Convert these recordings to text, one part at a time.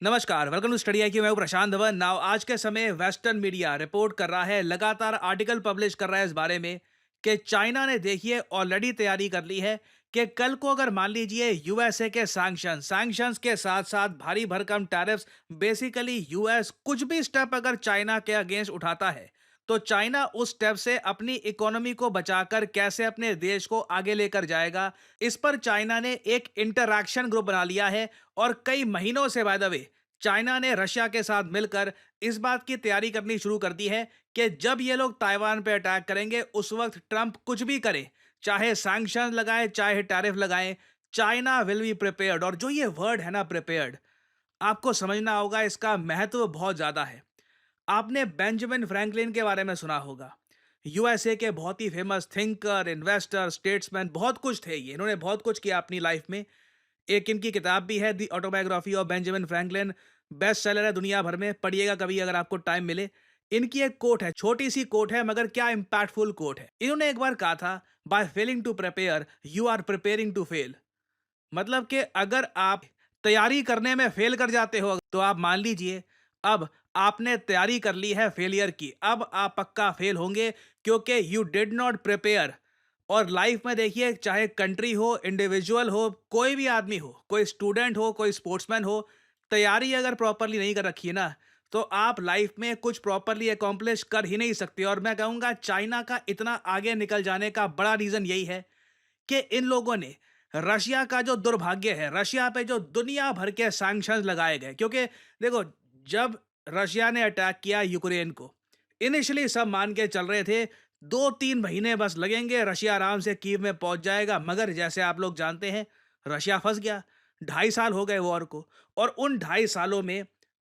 नमस्कार, welcome to study I Q. मैं हूं प्रशांत धवन। नाउ आज के समय वेस्टर्न मीडिया रिपोर्ट कर रहा है, लगातार आर्टिकल पब्लिश कर रहा है इस बारे में कि चाइना ने देखिए ऑलरेडी तैयारी कर ली है कि कल को अगर मान लीजिए यूएसए के सैंक्शंस के साथ साथ भारी भरकम टैरिफ्स, बेसिकली यूएस कुछ भी स्टेप अगर चाइना के अगेंस्ट उठाता है तो चाइना उस स्टेप से अपनी इकोनॉमी को बचाकर कैसे अपने देश को आगे लेकर जाएगा। इस पर चाइना ने एक इंटरैक्शन ग्रुप बना लिया है और कई महीनों से बाय द वे चाइना ने रशिया के साथ मिलकर इस बात की तैयारी करनी शुरू कर दी है कि जब ये लोग ताइवान पे अटैक करेंगे उस वक्त ट्रंप कुछ भी करे, चाहे सैंक्शन लगाए चाहे टैरिफ लगाए, चाइना विल बी प्रिपेयर्ड। और जो ये वर्ड है ना प्रिपेयर्ड, आपको समझना होगा इसका महत्व बहुत ज्यादा है। आपने बेंजामिन फ्रैंकलिन के बारे में सुना होगा। यूएसए के बहुत ही फेमस थिंकर, इन्वेस्टर, स्टेट्समैन, बहुत कुछ थे ये। इन्होंने बहुत कुछ किया अपनी लाइफ में। एक इनकी किताब भी है, the autobiography of Benjamin Franklin. Best seller है दुनिया भर में, पढ़िएगा कभी अगर आपको टाइम मिले। इनकी एक कोट है, छोटी सी कोट है मगर क्या इंपैक्टफुल कोट है। इन्होंने एक बार कहा था, by failing to prepare you are preparing to fail. मतलब कि अगर आप तैयारी करने में फेल कर जाते हो तो आप मान लीजिए अब आपने तैयारी कर ली है फेलियर की, अब आप पक्का फेल होंगे क्योंकि यू डिड नॉट प्रिपेयर। और लाइफ में देखिए, चाहे कंट्री हो, इंडिविजुअल हो, कोई भी आदमी हो, कोई स्टूडेंट हो, कोई स्पोर्ट्समैन हो, तैयारी अगर प्रॉपरली नहीं कर रखी है ना तो आप लाइफ में कुछ प्रॉपरली अकॉम्प्लिश कर ही नहीं सकते। और मैं कहूँगा चाइना का इतना आगे निकल जाने का बड़ा रीज़न यही है कि इन लोगों ने रशिया का जो दुर्भाग्य है, रशिया पे जो दुनिया भर के सैंक्शंस लगाए गए। क्योंकि देखो, जब रशिया ने अटैक किया यूक्रेन को, इनिशियली सब मान के चल रहे थे 2-3 महीने बस लगेंगे, रशिया आराम से कीव में पहुंच जाएगा। मगर जैसे आप लोग जानते हैं, रशिया फंस गया। 2.5 साल हो गए वॉर को, और उन 2.5 सालों में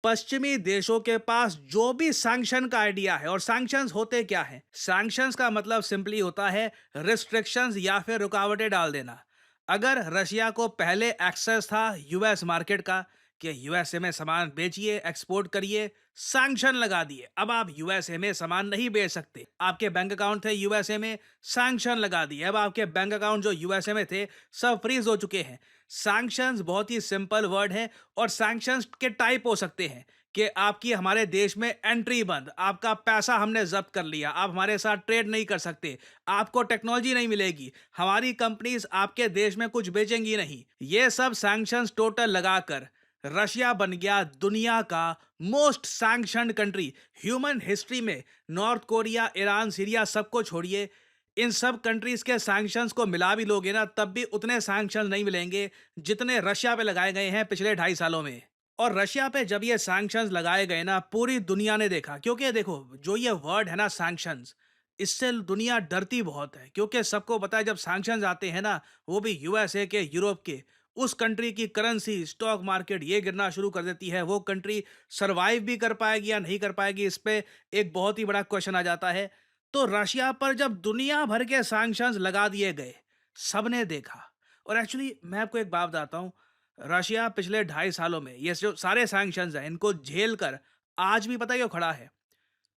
पश्चिमी देशों के पास जो भी सैंक्शन का आइडिया है, और सैंक्शंस होते क्या है, सैंक्शंस का मतलब सिंपली होता है रिस्ट्रिक्शंस या फिर रुकावटें डाल देना। अगर रशिया को पहले एक्सेस था यूएस मार्केट का कि यूएसए में सामान बेचिए, एक्सपोर्ट करिए, सैंक्शन लगा दिए। अब आप यूएसए में सामान नहीं बेच सकते। आपके बैंक अकाउंट थे यूएसए में, सैंक्शन लगा दिए। अब आपके बैंक अकाउंट जो यूएसए में थे सब फ्रीज हो चुके हैं। सैंक्शंस बहुत ही सिंपल वर्ड है, और सैंक्शंस के टाइप हो सकते हैं कि आपकी हमारे देश में एंट्री बंद, आपका पैसा हमने जब्त कर लिया, आप हमारे साथ ट्रेड नहीं कर सकते, आपको टेक्नोलॉजी नहीं मिलेगी, हमारी कंपनीज आपके देश में कुछ बेचेंगी नहीं। ये सब सैंक्शंस टोटल लगाकर रशिया बन गया दुनिया का most sanctioned country. Human history में नॉर्थ कोरिया, ईरान, सीरिया सबको छोड़िए, इन सब कंट्रीज के सैंक्शंस को मिला भी लोगे ना तब भी उतने सैंक्शंस नहीं मिलेंगे जितने रशिया पे लगाए गए हैं पिछले 2.5 सालों में। और रशिया पे जब ये सैंक्शंस लगाए गए ना, पूरी दुनिया ने देखा। क्योंकि देखो, जो ये वर्ड है ना सैंक्शंस, इससे दुनिया डरती बहुत है। क्योंकि सबको पता है जब सैंक्शंस आते हैं ना, वो भी यूएसए के, यूरोप के, उस कंट्री की करेंसी, स्टॉक मार्केट ये गिरना शुरू कर देती है। वो कंट्री सरवाइव भी कर पाएगी या नहीं कर पाएगी, इस पे एक बहुत ही बड़ा क्वेश्चन आ जाता है। तो रशिया पर जब दुनिया भर के सैंक्शंस लगा दिए गए, सबने देखा। और एक्चुअली मैं आपको एक बात बताता हूँ, रशिया पिछले 2.5 सालों में ये जो सारे सैंक्शंस हैं इनको झेल कर आज भी पता है क्यों खड़ा है।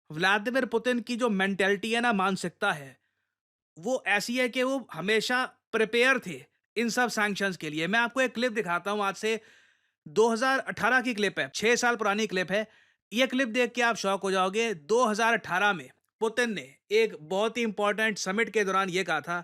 व्लादिमीर पुतिन की जो मेंटेलिटी है ना, मानसिकता है, वो ऐसी है कि वो हमेशा प्रिपेयर थे इन सब सैंक्शंस के लिए। मैं आपको एक क्लिप दिखाता हूँ, आज से 2018 की क्लिप है, 6 साल पुरानी क्लिप है। ये क्लिप देख के आप शॉक हो जाओगे। 2018 में पुतिन ने एक बहुत ही इंपॉर्टेंट समिट के दौरान ये कहा था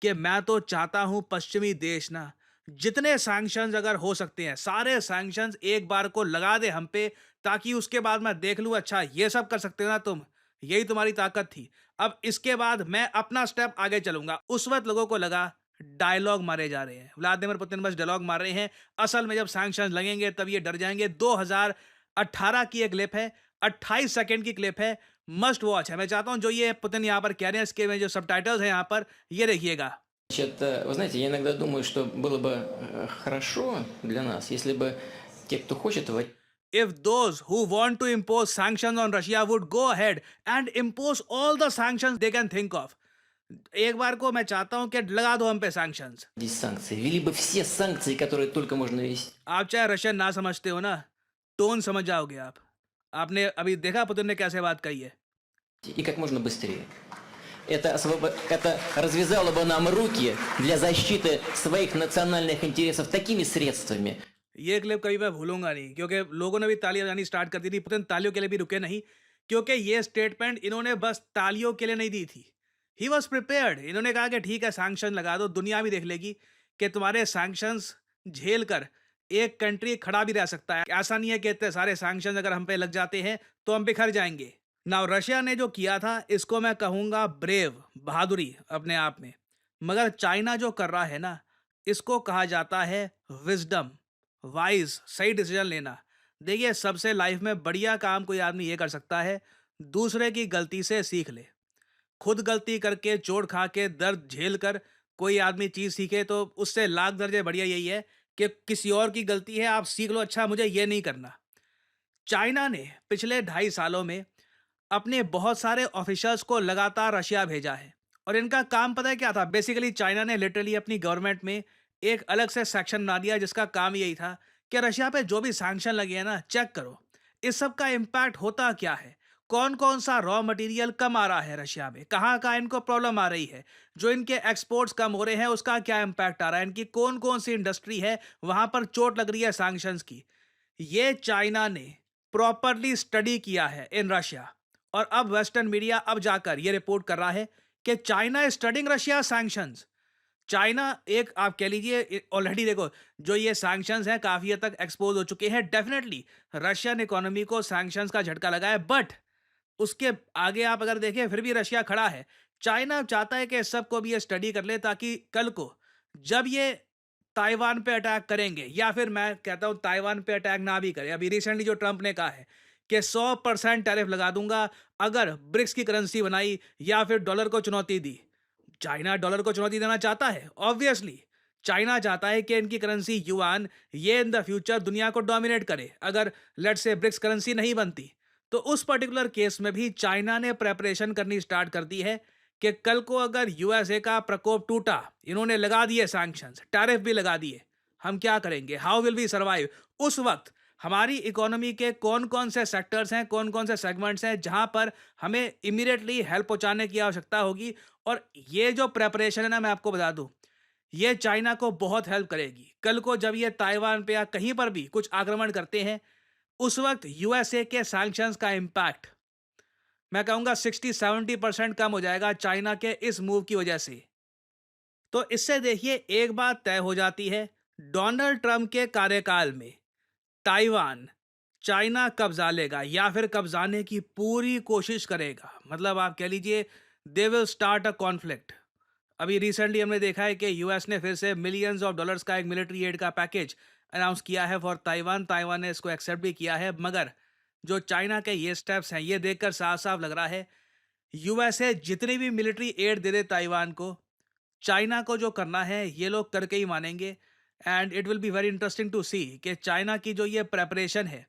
कि मैं तो चाहता हूं पश्चिमी देश ना जितने सैंक्शंस अगर हो सकते हैं सारे सैंक्शंस एक बार को लगा दे हम पे, ताकि उसके बाद मैं देख लूं अच्छा ये सब कर सकते हो ना तुम, यही तुम्हारी ताकत थी। अब इसके बाद मैं अपना स्टेप आगे चलूंगा। उस वक्त लोगों को लगा डायलॉग मारे जा रहे हैं, व्लादिमीर पुतिन बस डायलॉग मार रहे हैं। असल में जब सैंक्शंस लगेंगे तब ये डर जाएंगे। 2018 की एक क्लिप है, 28 सेकंड की क्लिप है, मस्ट वॉच है। मैं चाहता हूं जो ये पुतिन यहाँ पर कह रहे हैं इसके में जो सबटाइटल्स हैं यहाँ पर, ये देखिएगा। Значит, вы знаете, я иногда думаю, что было бы хорошо для нас, если бы те, кто хочет войти If those who want to impose sanctions on Russia would go ahead and impose all the sanctions they can think of, एक बार को मैं चाहता हूं कि लगा दो हम पे सैंक्शंस। санкции, ввели бы все санкции, которые только можно ввести, आप चाहे रशियन ना समझते हो ना, टोन समझ जाओगे आप। आपने अभी देखा पुतिन ने कैसे बात कही है। и как можно быстрее. Это развязало бы нам руки для защиты своих национальных интересов такими средствами. ये क्लिप कभी मैं भूलूंगा नहीं, क्योंकि लोगों ने भी तालियां बजानी स्टार्ट कर दी थी। पुतिन तालियों के लिए भी रुके नहीं, क्योंकि ये स्टेटमेंट इन्होंने बस तालियों के लिए नहीं दी थी। He was prepared. इन्होंने कहा कि ठीक है, सैंक्शन लगा दो, दुनिया भी देख लेगी कि तुम्हारे सैंक्शंस झेल कर एक कंट्री खड़ा भी रह सकता है। ऐसा नहीं है कि इतने सारे सैंक्शन अगर हम पे लग जाते हैं तो हम बिखर जाएंगे। नाउ रशिया ने जो किया था इसको मैं कहूंगा ब्रेव, बहादुरी अपने आप में। मगर चाइना जो कर रहा है ना, इसको कहा जाता है विजडम, वाइज, सही डिसीजन लेना। देखिए, सबसे लाइफ में बढ़िया काम कोई आदमी ये कर सकता है, दूसरे की गलती से सीख ले। खुद गलती करके, चोट खा के, दर्द झेल कर कोई आदमी चीज सीखे तो उससे लाख दर्जे बढ़िया यही है कि किसी और की गलती है, आप सीख लो, अच्छा मुझे ये नहीं करना। चाइना ने पिछले 2.5 सालों में अपने बहुत सारे ऑफिसर्स को लगातार रशिया भेजा है। और इनका काम पता है क्या था? बेसिकली चाइना ने लिटरली अपनी गवर्नमेंट में एक अलग से सेक्शन बना दिया जिसका काम यही था कि रशिया पे जो भी सैंक्शन लगे हैं ना, चेक करो इस सब का इम्पैक्ट होता क्या है, कौन कौन सा रॉ मटेरियल कम आ रहा है रशिया में, कहाँ कहाँ इनको प्रॉब्लम आ रही है, जो इनके एक्सपोर्ट्स कम हो रहे हैं उसका क्या इम्पैक्ट आ रहा है, इनकी कौन कौन सी इंडस्ट्री है वहां पर चोट लग रही है सैंक्शंस की। ये चाइना ने प्रॉपरली स्टडी किया है इन रशिया। और अब वेस्टर्न मीडिया अब जाकर ये रिपोर्ट कर रहा है कि China is studying Russia sanctions. China एक, आप कह लीजिए, ऑलरेडी देखो जो ये सैंक्शंस हैं काफी हद तक एक्सपोज हो चुके हैं। डेफिनेटली रशियन इकोनॉमी को सैंक्शंस का झटका लगा है, बट उसके आगे आप अगर देखें फिर भी रशिया खड़ा है। चाइना चाहता है कि इस सब को भी ये स्टडी कर ले, ताकि कल को जब ये ताइवान पे अटैक करेंगे, या फिर मैं कहता हूं ताइवान पे अटैक ना भी करे, अभी रिसेंटली जो ट्रंप ने कहा है कि 100% टैरिफ लगा दूंगा अगर ब्रिक्स की करेंसी बनाई या फिर डॉलर को चुनौती दी। चाइना डॉलर को चुनौती देना चाहता है ऑब्वियसली। चाइना चाहता है कि इनकी करेंसी युआन ये इन द फ्यूचर दुनिया को डोमिनेट करे, अगर लेट्स से ब्रिक्स करेंसी नहीं बनती। तो उस पर्टिकुलर केस में भी चाइना ने प्रेपरेशन करनी स्टार्ट कर दी है कि कल को अगर यूएसए का प्रकोप टूटा, इन्होंने लगा दिए सैंक्शंस, टैरिफ भी लगा दिए, हम क्या करेंगे, हाउ विल वी सर्वाइव। उस वक्त हमारी इकोनॉमी के कौन कौन से सेक्टर्स हैं, कौन कौन से सेगमेंट्स हैं जहां पर हमें इमीडिएटली हेल्प पहुंचाने की आवश्यकता होगी। और ये जो प्रेपरेशन है ना, मैं आपको बता दूं, ये चाइना को बहुत हेल्प करेगी। कल को जब ये ताइवान पे या कहीं पर भी कुछ आक्रमण करते हैं, उस वक्त यूएसए के सैंक्शंस का इंपैक्ट मैं कहूंगा 60-70% कम हो जाएगा चाइना के इस मूव की वजह से। तो इससे देखिए एक बात तय हो जाती है, डोनाल्ड ट्रंप के कार्यकाल में ताइवान चाइना कब्जा लेगा या फिर कब्जाने की पूरी कोशिश करेगा। मतलब आप कह लीजिए they will start a conflict. अभी रिसेंटली हमने देखा है कि यूएस ने फिर से मिलियंस ऑफ डॉलर्स का एक मिलिट्री एड का पैकेज अनाउंस किया है फॉर ताइवान। ताइवान ने इसको एक्सेप्ट भी किया है। मगर जो चाइना के ये स्टेप्स हैं, ये देखकर साफ साफ लग रहा है यूएसए जितनी भी मिलिट्री एड दे दे ताइवान को, चाइना को जो करना है ये लोग करके ही मानेंगे। And it will be very interesting to see कि चाइना की जो ये प्रेपरेशन है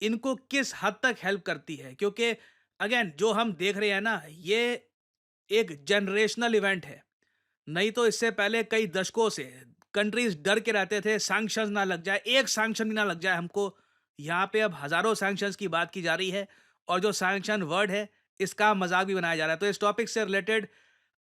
इनको किस हद तक हेल्प करती है। क्योंकि अगेन जो हम देख रहे हैं ना, ये एक जनरेशनल इवेंट है। नहीं तो इससे पहले कई दशकों से कंट्रीज डर के रहते थे सैंक्शंस ना लग जाए, एक सैंक्शन भी ना लग जाए हमको। यहाँ पे अब हजारों सैंक्शंस की बात की जा रही है, और जो सैंक्शन वर्ड है इसका मजाक भी बनाया जा रहा है। तो इस टॉपिक से रिलेटेड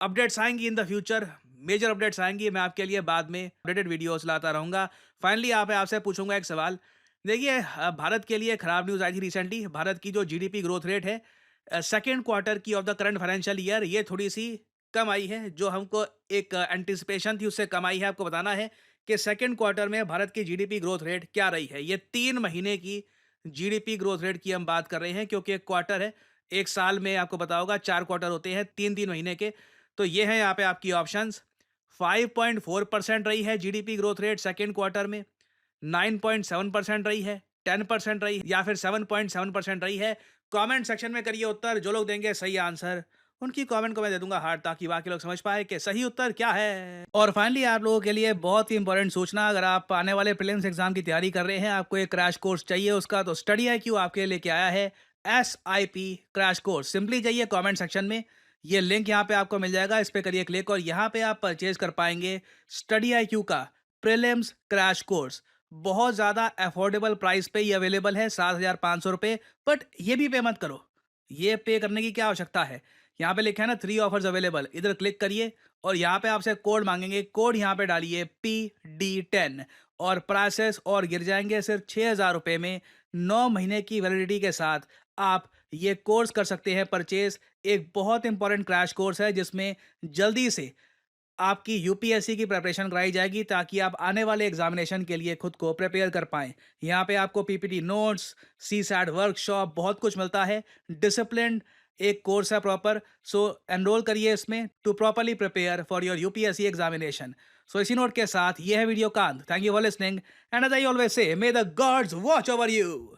अपडेट्स आएंगी in the future, major updates आएंगी, मैं आपके लिए बाद में अपडेटेड वीडियोस लाता रहूंगा। फाइनली आपसे पूछूंगा एक सवाल। देखिए, भारत के लिए खराब न्यूज़ आई थी रिसेंटली। भारत की जो जीडीपी ग्रोथ रेट है सेकेंड क्वार्टर की of the current financial year, ये थोड़ी सी कम आई है। जो हमको एक एंटिसिपेशन थी उससे कम आई है। आपको बताना है कि सेकेंड क्वार्टर में भारत की जीडीपी ग्रोथ रेट क्या रही है। ये 3 महीने की जीडीपी ग्रोथ रेट की हम बात कर रहे हैं, क्योंकि एक क्वार्टर है, एक साल में आपको बताओगा होगा 4 क्वार्टर होते हैं, 3-3 महीने के। तो ये है यहाँ पे आपकी ऑप्शंस। 5.4% रही है GDP growth rate second quarter में, 9.7% रही है, 10% रही या फिर 7.7% रही है। कमेंट सेक्शन में करिए उत्तर। जो लोग देंगे सही आंसर उनकी कमेंट को मैं दे दूंगा हार्ट, ताकि बाकी लोग समझ पाए कि सही उत्तर क्या है। और फाइनली आप लोगों के लिए बहुत ही इंपॉर्टेंट सूचना, अगर आप आने वाले प्रीलिम्स एग्जाम की तैयारी कर रहे हैं, आपको एक क्रैश कोर्स चाहिए उसका, तो स्टडी IQ आपके लिए लेके आया है SIP क्रैश कोर्स। सिंपली जाइए कमेंट सेक्शन में, ये लिंक यहाँ पे आपको मिल जाएगा, इस पे करिए क्लिक और यहाँ पे आप परचेज कर पाएंगे स्टडी IQ का प्रीलिम्स क्रैश कोर्स। बहुत ज़्यादा अफोर्डेबल प्राइस पे ये अवेलेबल है, 7,500 रुपये। बट ये भी पे मत करो, ये पे करने की क्या आवश्यकता है। यहाँ पे लिखा है ना 3 ऑफर्स अवेलेबल, इधर क्लिक करिए और यहाँ पे आपसे कोड मांगेंगे, कोड यहाँ पे डालिए PD10 और प्राइसेस और गिर जाएंगे सिर्फ 6,000 रुपये में। 9 महीने की वैलिडिटी के साथ आप ये कोर्स कर सकते हैं परचेज। एक बहुत इंपॉर्टेंट क्रैश कोर्स है जिसमें जल्दी से आपकी यूपीएससी की प्रिपरेशन कराई जाएगी ताकि आप आने वाले एग्जामिनेशन के लिए खुद को प्रिपेयर कर पाएँ। यहाँ पे आपको पीपीटी नोट्स, सीसैट वर्कशॉप बहुत कुछ मिलता है। डिसिप्लिन्ड एक कोर्स है प्रॉपर। सो एनरोल करिए इसमें to properly prepare for your UPSC examination. So इसी नोट के साथ ये है वीडियो कांत। Thank you for listening and as I always say, may the gods watch over you.